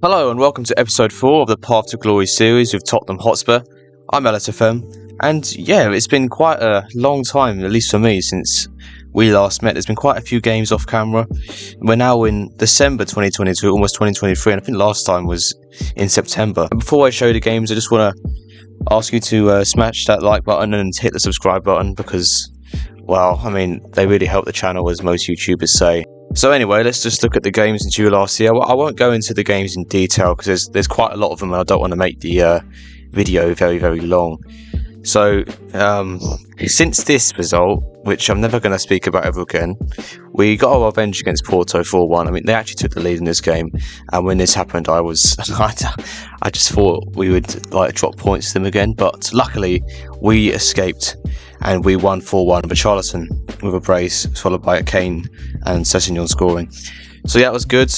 Hello and welcome to episode 4 of the Path to Glory series with Tottenham Hotspur. I'm Erik Ten Haag, and yeah, it's been quite a long time, at least for me, since we last met. There's been quite a few games off camera. We're now in December 2022, almost 2023, and I think last time was in September. And before I show you the games, I just want to ask you to smash that like button and hit the subscribe button because, well, I mean, they really help the channel, as most YouTubers say. So anyway, let's just look at the games since you were last here. I won't go into the games in detail because there's quite a lot of them and I don't want to make the video very, very long. So, since this result, which I'm never going to speak about ever again, we got our revenge against Porto 4-1. I mean, they actually took the lead in this game, and when this happened, I just thought we would drop points to them again, but luckily we escaped and we won 4-1. Richarlison with a brace, followed by a Kane and asensio scoring. So yeah, that was good.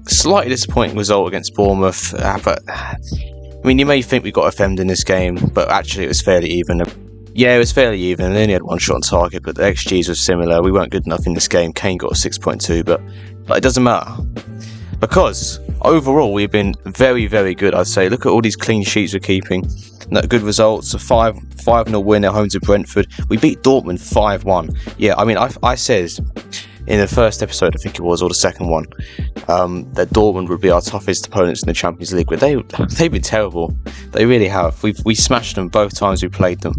Slightly disappointing result against Bournemouth, but I mean, you may think we got offended in this game, but actually it was fairly even. Yeah, it was fairly even. They only had one shot on target, but the XGs were similar. We weren't good enough in this game. Kane got a 6.2, but it doesn't matter. Because overall, we've been very, very good, I'd say. Look at all these clean sheets we're keeping. Good results, a 5-0 win at home to Brentford. We beat Dortmund 5-1. Yeah, I mean, I said in the first episode, I think it was, or the second one, that Dortmund would be our toughest opponents in the Champions League, but they've been terrible. They really have. We smashed them both times we played them.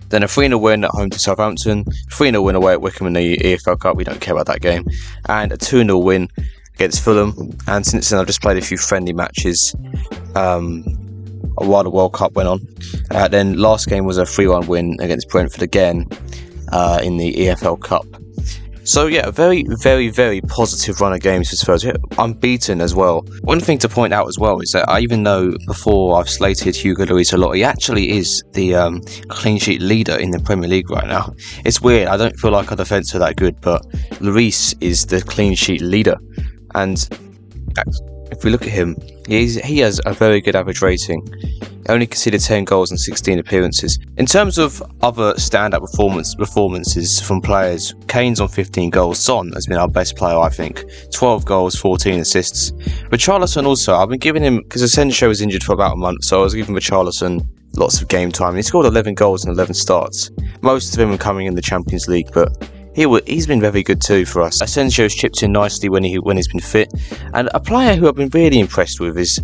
Then a 3-0 win at home to Southampton, 3-0 win away at Wycombe in the EFL Cup, we don't care about that game, and a 2-0 win against Fulham. And since then I've just played a few friendly matches while the World Cup went on. Then last game was a 3-1 win against Brentford again in the EFL Cup. So yeah, a very, very, very positive run of games for Spurs. Unbeaten as well. One thing to point out as well is that even though before I've slated Hugo Lloris a lot, he actually is the clean sheet leader in the Premier League right now. It's weird, I don't feel like our defence are that good, but Lloris is the clean sheet leader. And if we look at him, he has a very good average rating. Only conceded 10 goals in 16 appearances. In terms of other standout performances from players, Kane's on 15 goals. Son has been our best player, I think. 12 goals, 14 assists. Richarlison also, I've been giving him, because Asensio was injured for about a month, so I was giving Richarlison lots of game time. He scored 11 goals in 11 starts. Most of them are coming in the Champions League, but he's been very good too for us. Asensio's chipped in nicely when he's been fit. And a player who I've been really impressed with is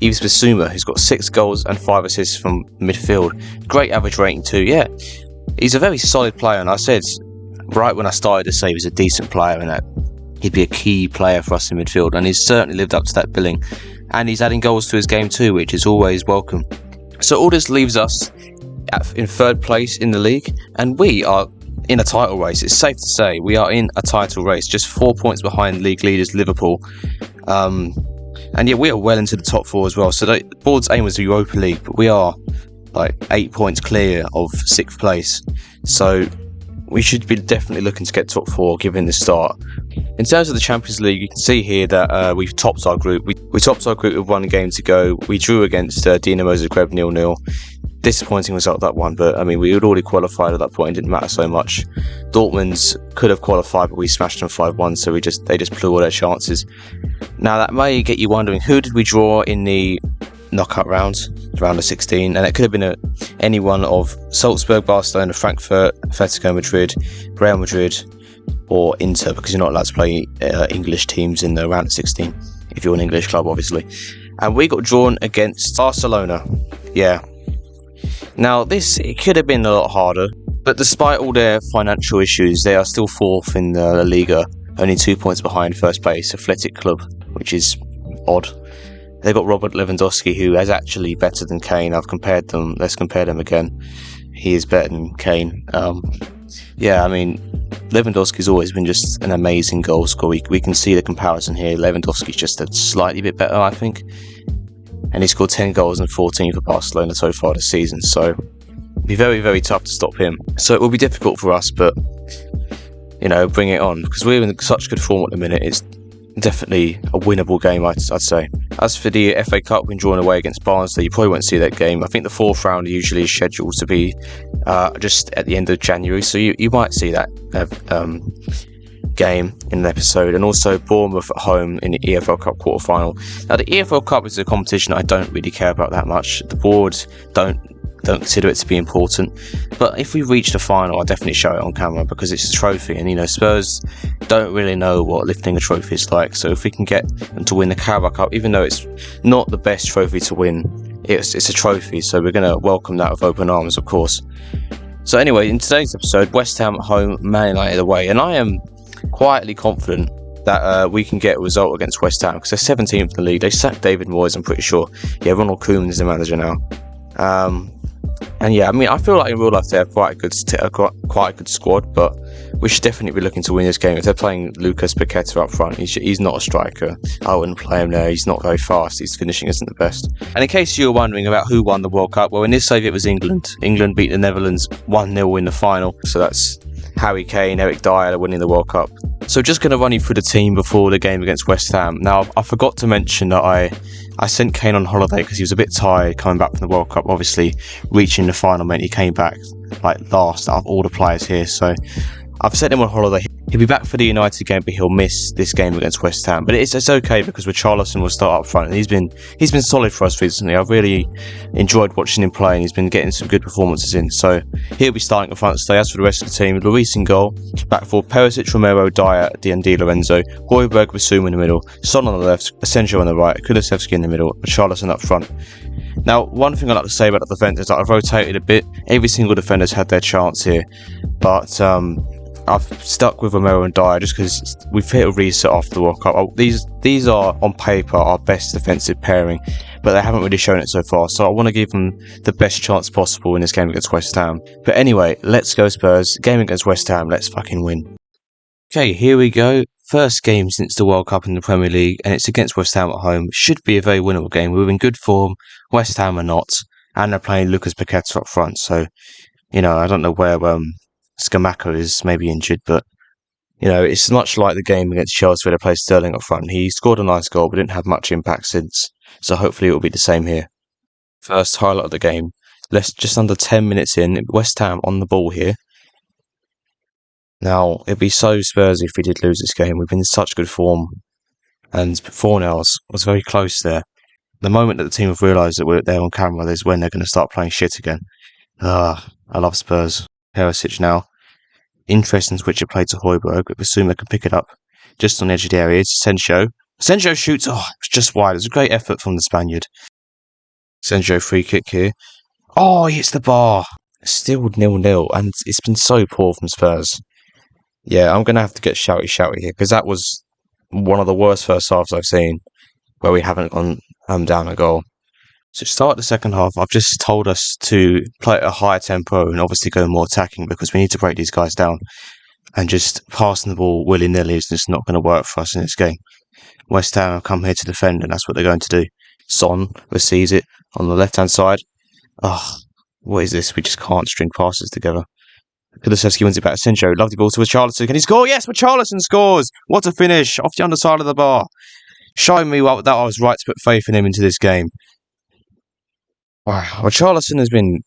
Yves Bissouma, who's got 6 goals and 5 assists from midfield. Great average rating too, yeah. He's a very solid player, and I said right when I started to say he was a decent player and that he'd be a key player for us in midfield, and he's certainly lived up to that billing. And he's adding goals to his game too, which is always welcome. So all this leaves us in 3rd place in the league, and we are in a title race. It's safe to say we are in a title race, just 4 points behind league leaders Liverpool. And yeah, we are well into the top 4 as well. So the board's aim was the Europa League, but we are 8 points clear of 6th place. So we should be definitely looking to get top 4 given the start. In terms of the Champions League, you can see here that we've topped our group. We topped our group with 1 game to go. We drew against Dinamo Zagreb 0-0. Disappointing result, that one, but I mean, we had already qualified at that point. It didn't matter so much. Dortmund could have qualified, but we smashed them 5-1, so they just blew all their chances. Now that may get you wondering, who did we draw in the knockout rounds, round of 16? And it could have been any one of Salzburg, Barcelona, Frankfurt, Atletico Madrid, Real Madrid, or Inter, because you're not allowed to play English teams in the round of 16 if you're an English club, obviously. And we got drawn against Barcelona. Yeah. Now, it could have been a lot harder, but despite all their financial issues, they are still 4th in the La Liga, only 2 points behind 1st place Athletic Club, which is odd. They've got Robert Lewandowski, who is actually better than Kane. I've compared them. Let's compare them again. He is better than Kane. Yeah, I mean, Lewandowski's always been just an amazing goal scorer. We can see the comparison here. Lewandowski's just a slightly bit better, I think. And he scored 10 goals and 14 for Barcelona so far this season, so it'll be very, very tough to stop him. So it will be difficult for us, but, bring it on, because we're in such good form at the minute. It's definitely a winnable game, I'd say. As for the FA Cup, we've been drawn away against Barnsley. You probably won't see that game. I think the 4th round usually is scheduled to be just at the end of January, so you might see that game in the episode, and also Bournemouth at home in the EFL Cup quarter-final. Now, the EFL Cup is a competition I don't really care about that much. The board don't consider it to be important, but if we reach the final, I'll definitely show it on camera because it's a trophy, and Spurs don't really know what lifting a trophy is like. So if we can get them to win the Carabao Cup, even though it's not the best trophy to win, it's a trophy, so we're going to welcome that with open arms, of course. So anyway, in today's episode, West Ham at home, Man United away, and I am quietly confident that we can get a result against West Ham because they're 17th in the league. They sacked David Moyes, I'm pretty sure. Yeah, Ronald Koeman is the manager now. And yeah, I feel like in real life they have quite a good squad, but we should definitely be looking to win this game. If they're playing Lucas Paqueta up front, he's not a striker. I wouldn't play him there. He's not very fast. His finishing isn't the best. And in case you were wondering about who won the World Cup, well, in this save it was England. England beat the Netherlands 1-0 in the final. So that's Harry Kane, Eric Dyer winning the World Cup. So just going to run you through the team before the game against West Ham. Now, I forgot to mention that I sent Kane on holiday because he was a bit tired coming back from the World Cup. Obviously, reaching the final meant he came back last out of all the players here. So I've sent him on holiday. He'll be back for the United game, but he'll miss this game against West Ham. But it's okay because Richarlison will start up front, and he's been solid for us recently. I've really enjoyed watching him play, and he's been getting some good performances in. So he'll be starting up front today. As for the rest of the team, Luis in goal, back for Perisic, Romero, Dyer, Di Lorenzo, Højbjerg, Basuma in the middle, Son on the left, Asensio on the right, Kulusevski in the middle, Richarlison up front. Now, one thing I'd like to say about the defence is that I've rotated a bit. Every single defender's had their chance here, but I've stuck with Romero and Dyer just because we've hit a reset after the World Cup. These are, on paper, our best defensive pairing, but they haven't really shown it so far, so I want to give them the best chance possible in this game against West Ham. But anyway, let's go Spurs. Game against West Ham, let's fucking win. Okay, here we go. First game since the World Cup in the Premier League, and it's against West Ham at home. Should be a very winnable game. We're in good form. West Ham are not, and they're playing Lucas Paqueta up front, so, I don't know where Scamacca is maybe injured, but it's much like the game against Chelsea where they played Sterling up front. He scored a nice goal but didn't have much impact since, so hopefully it will be the same here. First highlight of the game, just under 10 minutes in, West Ham on the ball here. Now, it'd be so Spursy if we did lose this game. We've been in such good form, and 4-0 was very close there. The moment that the team have realised that we're there on camera is when they're going to start playing shit again. I love Spurs. Perisic now. Interesting switch of play to Højbjerg, but Basuma can pick it up just on the edge of the area. It's Asensio. Asensio shoots. Oh, it's just wide. It was a great effort from the Spaniard. Asensio free kick here. Oh, he hits the bar. Still 0-0, and it's been so poor from Spurs. Yeah, I'm going to have to get shouty here, because that was one of the worst first halves I've seen, where we haven't gone down a goal. So to start the second half, I've just told us to play at a higher tempo and obviously go more attacking because we need to break these guys down, and just passing the ball willy-nilly is just not going to work for us in this game. West Ham have come here to defend, and that's what they're going to do. Son receives it on the left-hand side. Oh, what is this? We just can't string passes together. Kulusevski wins it back to Asensio. Lovely ball to Richarlison. Can he score? Yes, Richarlison scores! What a finish! Off the underside of the bar. Showing me that I was right to put faith in him into this game. Wow, Richarlison has been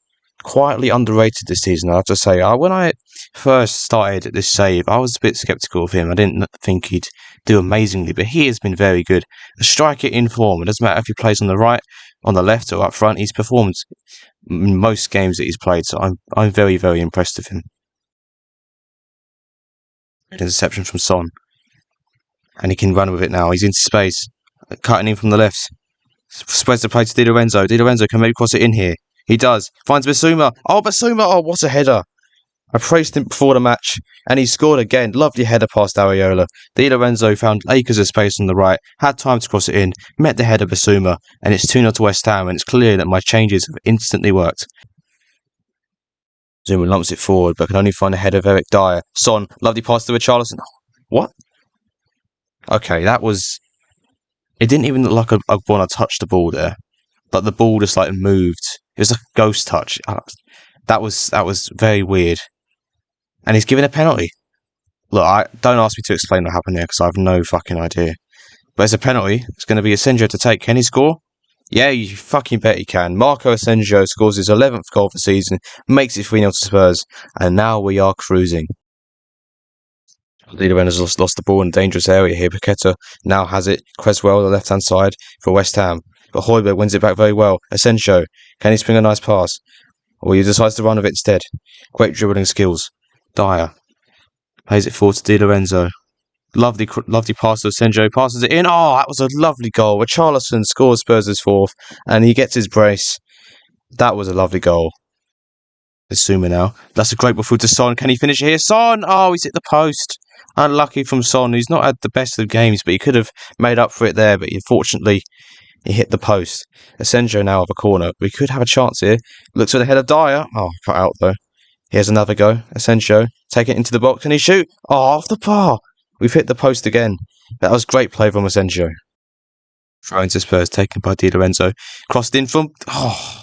quietly underrated this season, I have to say. When I first started this save, I was a bit sceptical of him. I didn't think he'd do amazingly, but he has been very good. A striker in form. It doesn't matter if he plays on the right, on the left, or up front. He's performed in most games that he's played, so I'm very, very impressed with him. Interception from Son. And he can run with it now. He's into space. Cutting in from the left. Spreads the play to Di Lorenzo. Di Lorenzo can maybe cross it in here. He does. Finds Basuma. Oh, Basuma. Oh, what a header. I praised him before the match, and he scored again. Lovely header past Areola. Di Lorenzo found acres of space on the right, had time to cross it in, met the header Basuma, and it's 2-0 to West Ham, and it's clear that my changes have instantly worked. Zuma lumps it forward, but can only find a header of Eric Dyer. Son, lovely pass to Richarlison. What? Okay, that was... It didn't even look like I want to touch the ball there. But the ball just moved. It was like a ghost touch. That was very weird. And he's given a penalty. Look, don't ask me to explain what happened there because I have no fucking idea. But it's a penalty. It's going to be Asensio to take. Can he score? Yeah, you fucking bet he can. Marco Asensio scores his 11th goal of the season, makes it 3-0 to Spurs, and now we are cruising. Liederman has lost the ball in a dangerous area here. Paqueta now has it. Creswell on the left-hand side for West Ham. But Højbjerg wins it back very well. Asensio, can he spring a nice pass? Or he decides to run with it instead. Great dribbling skills. Dyer plays it forward to Di Lorenzo. Lovely pass to Asensio. Passes it in. Oh, that was a lovely goal. Richarlison scores Spurs' fourth. And he gets his brace. That was a lovely goal. Zuma now. That's a great ball through to Son. Can he finish it here? Son! Oh, he's hit the post. Unlucky from Son, who's not had the best of games, but he could have made up for it there. But unfortunately, he hit the post. Asensio now of a corner. We could have a chance here. Looks for the head of Dyer. Oh, cut out though. Here's another go. Asensio. Take it into the box. Can he shoot? Oh, off the bar. We've hit the post again. That was great play from Asensio. Throw into Spurs, taken by Di Lorenzo. Crossed in from... Oh...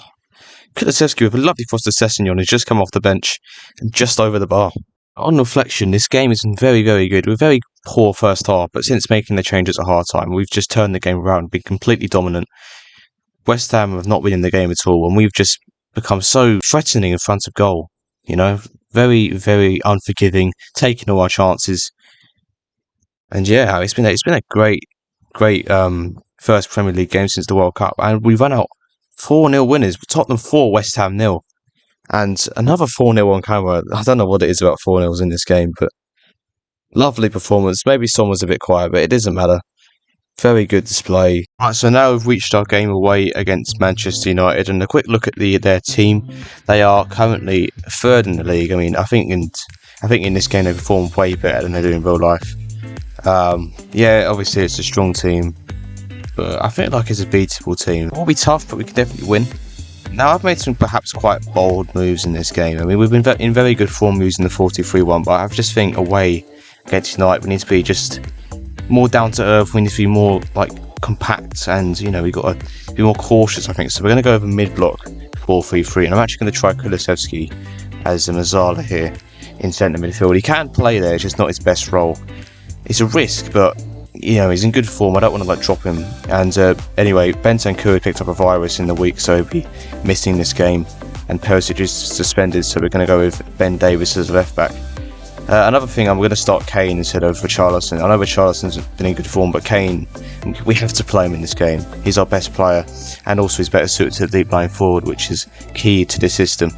Kulusevski with a lovely cross to Sessegnon, who's just come off the bench and just over the bar. On reflection, this game has been very, very good. We're very poor first half, but since making the change at a hard time, we've just turned the game around and been completely dominant. West Ham have not been in the game at all, and we've just become so threatening in front of goal. You know, very, very unforgiving, taking all our chances. And yeah, it's been a great first Premier League game since the World Cup, and we run out 4-0 winners. Tottenham 4, West Ham 0. And another 4-0 on camera. I don't know what it is about 4-0s in this game, but lovely performance. Maybe Son was a bit quiet, but it doesn't matter. Very good display. Right, so now we've reached our game away against Manchester United, and a quick look at their team. They are currently third in the league. I mean, I think in this game they performed way better than they do in real life. Yeah, obviously it's a strong team, but I feel like it's a beatable team. It will be tough, but we can definitely win. Now, I've made some perhaps quite bold moves in this game. I mean, we've been in very good form using the 4-2-3-1, but I just think away against United, we need to be just more down to earth. We need to be more like compact, and we've got to be more cautious, I think. So we're going to go over mid-block 4-3-3, and I'm actually going to try Kulusevski as a Mazzala here in centre midfield. He can play there, it's just not his best role. It's a risk, but he's in good form. I don't want to drop him. And anyway, Bentancur picked up a virus in the week, so he'll be missing this game. And Perisic is suspended, so we're going to go with Ben Davies as left back. Another thing, I'm going to start Kane instead of Richarlison. I know Richarlison's been in good form, but Kane, we have to play him in this game. He's our best player, and also he's better suited to the deep line forward, which is key to this system.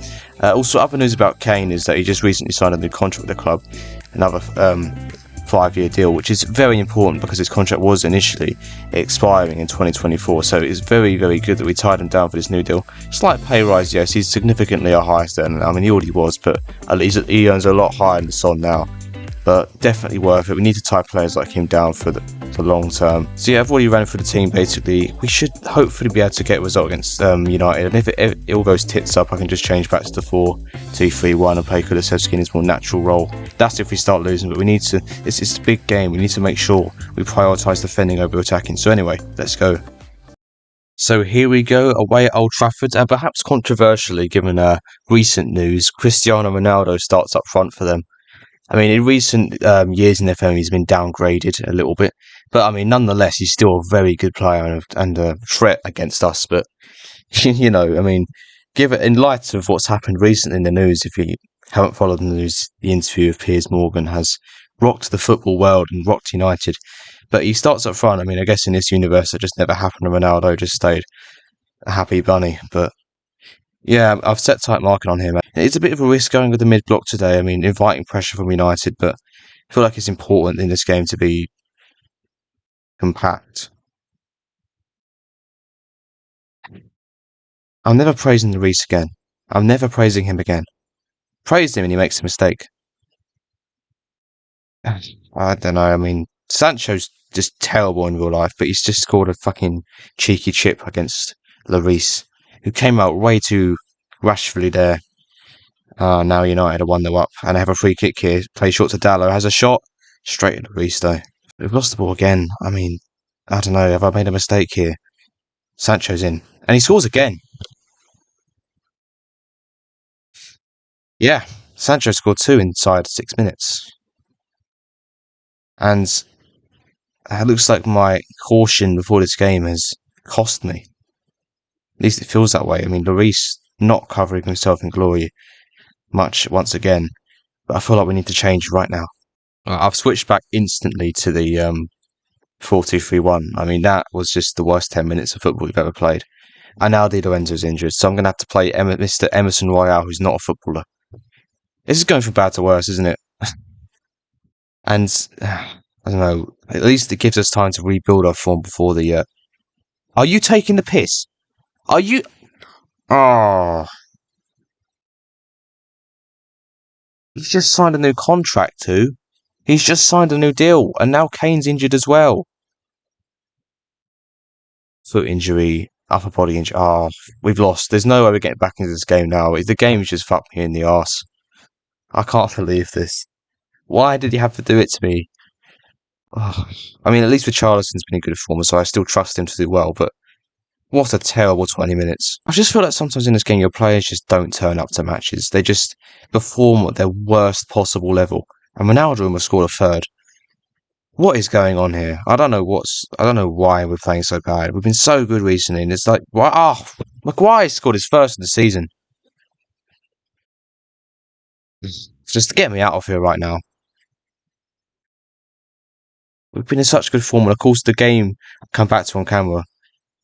Also, other news about Kane is that he just recently signed a new contract with the club, another 5-year deal, which is very important because his contract was initially expiring in 2024. So it's very, very good that we tied him down for this new deal. Slight pay rise, yes, he's significantly our highest earner. I mean, he already was, but at least he earns a lot higher than Son now. But definitely worth it. We need to tie players like him down for the long term. So yeah, I've already ran through the team basically. We should hopefully be able to get a result against United, and if it all goes tits up, I can just change back to the 4-2-3-1 and play Kulusevski in his more natural role. That's if we start losing, but we need to. It's a big game. We need to make sure we prioritise defending over attacking. So anyway, let's go. So here we go, away at Old Trafford, and perhaps controversially, given recent news, Cristiano Ronaldo starts up front for them. I mean, in recent years in their FM, he's been downgraded a little bit. But, I mean, nonetheless, he's still a very good player and a threat against us. But, I mean, in light of what's happened recently in the news, if you haven't followed the news, the interview of Piers Morgan has rocked the football world and rocked United. But he starts up front. I mean, I guess in this universe, it just never happened to Ronaldo, just stayed a happy bunny. But yeah, I've set tight marking on him. It's a bit of a risk going with the mid-block today. I mean, inviting pressure from United, but I feel like it's important in this game to be compact. I'm never praising Lloris again. I'm never praising him again. Praised him and he makes a mistake. I don't know. I mean, Sancho's just terrible in real life, but he's just scored a fucking cheeky chip against Lloris, who came out way too rashfully there. Now United are 1-0 up, and they have a free kick here. Play short to Dallo, has a shot. Straight at Lloris though. We've lost the ball again. I mean, I don't know, have I made a mistake here? Sancho's in, and he scores again. Yeah, Sancho scored 2 inside 6 minutes. And it looks like my caution before this game has cost me. At least it feels that way. I mean, Lloris not covering himself in glory much once again. But I feel like we need to change right now. I've switched back instantly to the 4-2-3-1. I mean, that was just the worst 10 minutes of football we've ever played. And now Di Lorenzo's injured, so I'm going to have to play Mr. Emerson Royale, who's not a footballer. This is going from bad to worse, isn't it? And I don't know. At least it gives us time to rebuild our form before the. Are you taking the piss? Are you? Oh, he's just signed a new contract too. He's just signed a new deal, and now Kane's injured as well. Foot injury, upper body injury. Oh, we've lost. There's no way we're getting back into this game now. The game's just fucked me in the arse. I can't believe this. Why did you have to do it to me? Oh, I mean, at least Richarlison's been in good form, so I still trust him to do well, but what a terrible 20 minutes. I just feel like sometimes in this game, your players just don't turn up to matches. They just perform at their worst possible level. And Ronaldo almost scored a third. What is going on here? I don't know why we're playing so bad. We've been so good recently, and it's like, Maguire scored his first of the season. Just get me out of here right now. We've been in such good form, and of course the game I'll come back to on camera,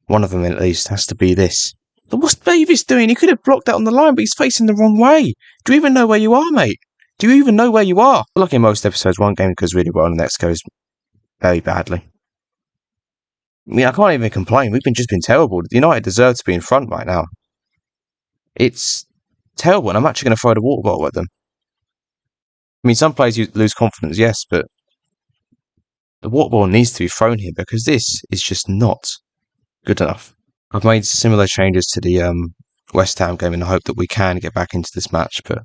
one of them at least, has to be this. But what's Davis doing? He could have blocked that on the line, but he's facing the wrong way. Do you even know where you are, mate? Do you even know where you are? Like in most episodes, one game goes really well and the next goes very badly. I mean, I can't even complain. We've just been terrible. United deserve to be in front right now. It's terrible, and I'm actually going to throw the water bottle at them. I mean, some players lose confidence, yes, but the water bottle needs to be thrown here because this is just not good enough. I've made similar changes to the West Ham game in the hope that we can get back into this match, but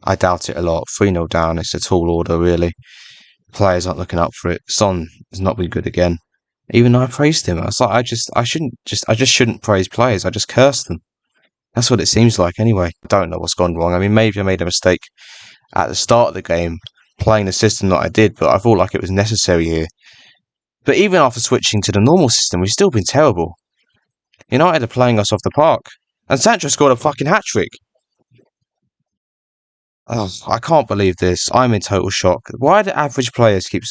I doubt it a lot. 3-0 down, it's a tall order, really. Players aren't looking up for it. Son has not been good again. Even though I praised him, I was like, I just shouldn't praise players. I just curse them. That's what it seems like anyway. I don't know what's gone wrong. I mean, maybe I made a mistake at the start of the game playing the system that I did, but I felt like it was necessary here. But even after switching to the normal system, we've still been terrible. United are playing us off the park. And Sancho scored a fucking hat-trick. Oh, I can't believe this. I'm in total shock. Why do average players keep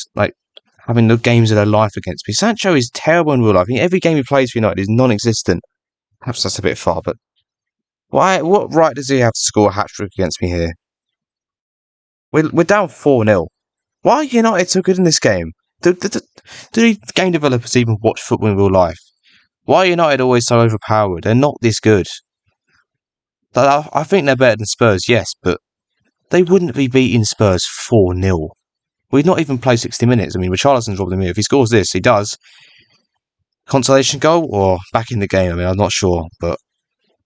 having the games of their life against me? Sancho is terrible in real life. I mean, every game he plays for United is non-existent. Perhaps that's a bit far, but why? What right does he have to score a hat-trick against me here? We're down 4-0. Why are United so good in this game? Do the game developers even watch football in real life? Why are United always so overpowered? They're not this good. I think they're better than Spurs, yes, but they wouldn't be beating Spurs 4-0. We've not even played 60 minutes. I mean, Richarlison's robbed him here. If he scores this, he does. Consolation goal or back in the game? I mean, I'm not sure, but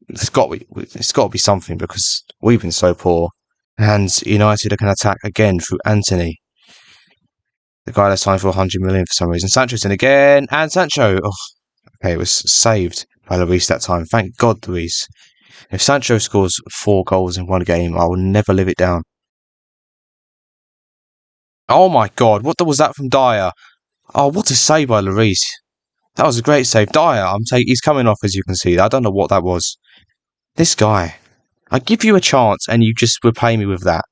it's got to be something because we've been so poor. And United are going to attack again through Anthony. The guy that's signed for 100 million for some reason. Sancho's in again, and Sancho. Oh, okay, it was saved by Lloris that time. Thank God, Lloris. If Sancho scores 4 goals in one game, I will never live it down. Oh my God, what was that from Dyer? Oh, what a save by Lloris. That was a great save. Dyer, he's coming off, as you can see. I don't know what that was. This guy. I give you a chance and you just repay me with that.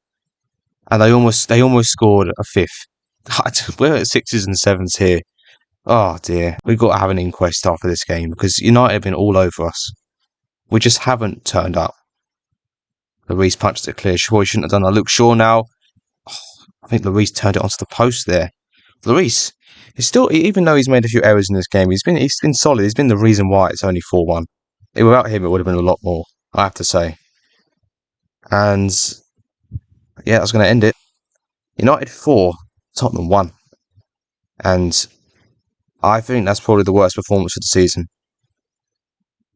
And they almost scored a 5th. We're at 6s and 7s here. Oh dear. We've got to have an inquest after this game because United have been all over us. We just haven't turned up. Lloris punched it clear. Shaw shouldn't have done that. Luke Shaw now. Oh, I think Lloris turned it onto the post there. Lloris is still, even though he's made a few errors in this game, he's been solid. He's been the reason why it's only 4-1. Without him, it would have been a lot more, I have to say. And yeah, that's going to end it. United 4, Tottenham 1. And I think that's probably the worst performance of the season.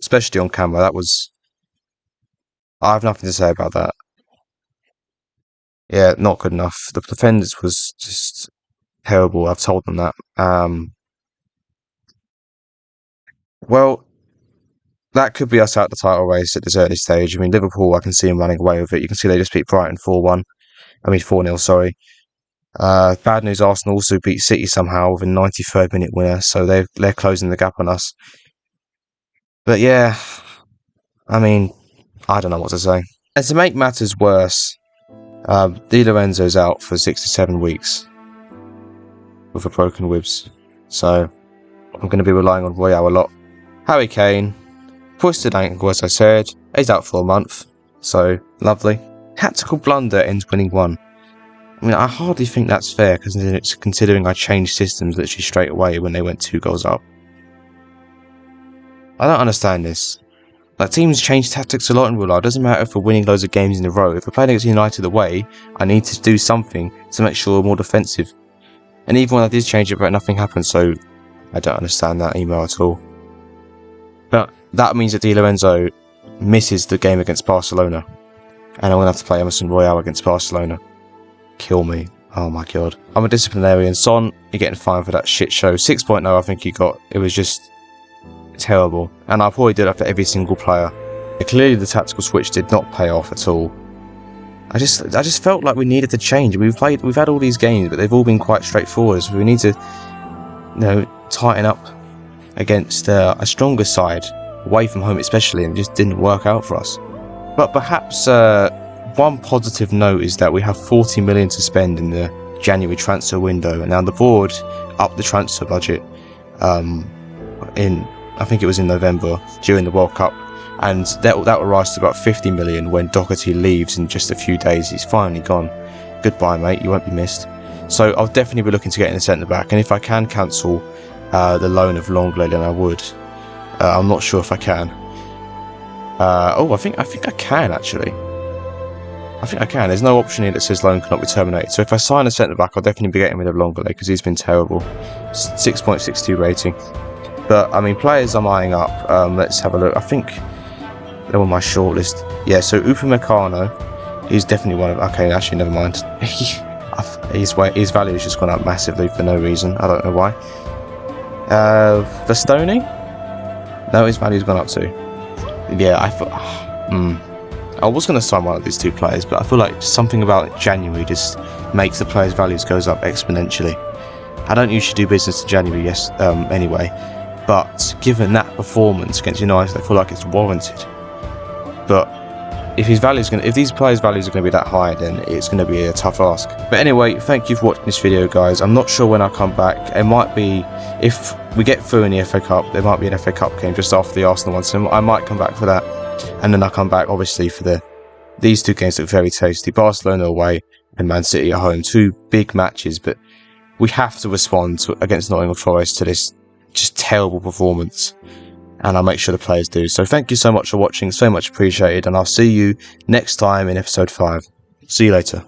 Especially on camera. I have nothing to say about that. Yeah, not good enough. The defenders was just terrible. I've told them that. Well, that could be us out the title race at this early stage. I mean, Liverpool, I can see them running away with it. You can see they just beat Brighton 4-1. 4-0, sorry. Bad news, Arsenal also beat City somehow with a 93rd minute winner, so they're closing the gap on us. But yeah, I mean, I don't know what to say. And to make matters worse, Di Lorenzo's out for 6 to 7 weeks. with a broken ribs. So I'm going to be relying on Royale a lot. Harry Kane, twisted ankle as I said, he's out for a month. So, lovely. Tactical blunder ends winning 1. I mean, I hardly think that's fair considering I changed systems literally straight away when they went 2 goals up. I don't understand this. Like, teams change tactics a lot in real life. It doesn't matter if we're winning loads of games in a row. If we're playing against United away, I need to do something to make sure we're more defensive. And even when I did change it, but nothing happened, so I don't understand that email at all. But that means that Di Lorenzo misses the game against Barcelona. And I'm going to have to play Emerson Royale against Barcelona. Kill me. Oh my god. I'm a disciplinarian. Son, you're getting fined for that shit show. 6.0 I think you got. It was just terrible. And I probably did it after every single player. Clearly the tactical switch did not pay off at all. I just felt like we needed to change. We've had all these games, but they've all been quite straightforward. So we need to, tighten up against a stronger side, away from home especially, and it just didn't work out for us. But perhaps one positive note is that we have 40 million to spend in the January transfer window, and now the board upped the transfer budget I think it was in November during the World Cup, and that will rise to about 50 million when Doherty leaves in just a few days. He's finally gone. Goodbye, mate. You won't be missed. So I'll definitely be looking to get in the centre back, and if I can cancel the loan of Longley, then I would. I'm not sure if I can. I think I can actually. I think I can. There's no option here that says loan cannot be terminated. So if I sign a centre back, I'll definitely be getting rid of Longley because he's been terrible. 6.62 rating. But I mean, players I'm eyeing up. Let's have a look. I think they're on my shortlist. Yeah. So Upamecano, he's definitely one of. Okay, actually, never mind. His value has just gone up massively for no reason. I don't know why. Bastoni? No, his value's gone up too. Yeah, I thought. I was going to sign one of these 2 players, but I feel like something about January just makes the players' values goes up exponentially. I don't usually do business in January, anyway, but given that performance against United, I feel like it's warranted. But if these players' values are going to be that high, then it's going to be a tough ask. But anyway, thank you for watching this video, guys. I'm not sure when I'll come back. It might be, if we get through in the FA Cup, there might be an FA Cup game just after the Arsenal one, so I might come back for that. And then I'll come back, obviously, for these 2 games that are very tasty. Barcelona away and Man City at home. 2 big matches, but we have to respond against Nottingham Forest to this just terrible performance. And I'll make sure the players do. So thank you so much for watching, so much appreciated, and I'll see you next time in episode 5. See you later.